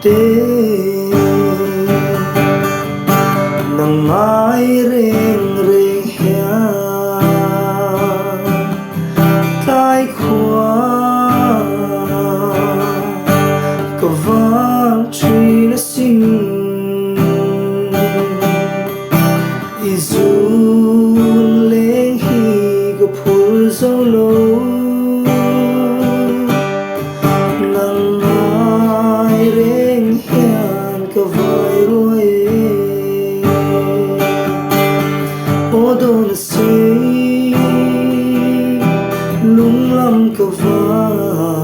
te nang mai reng reng hia tai khua có vang truy nó xin izu leng hi có phul dấu lâu nang mai reng hian có vai ruai ô đồn say lung lam có vai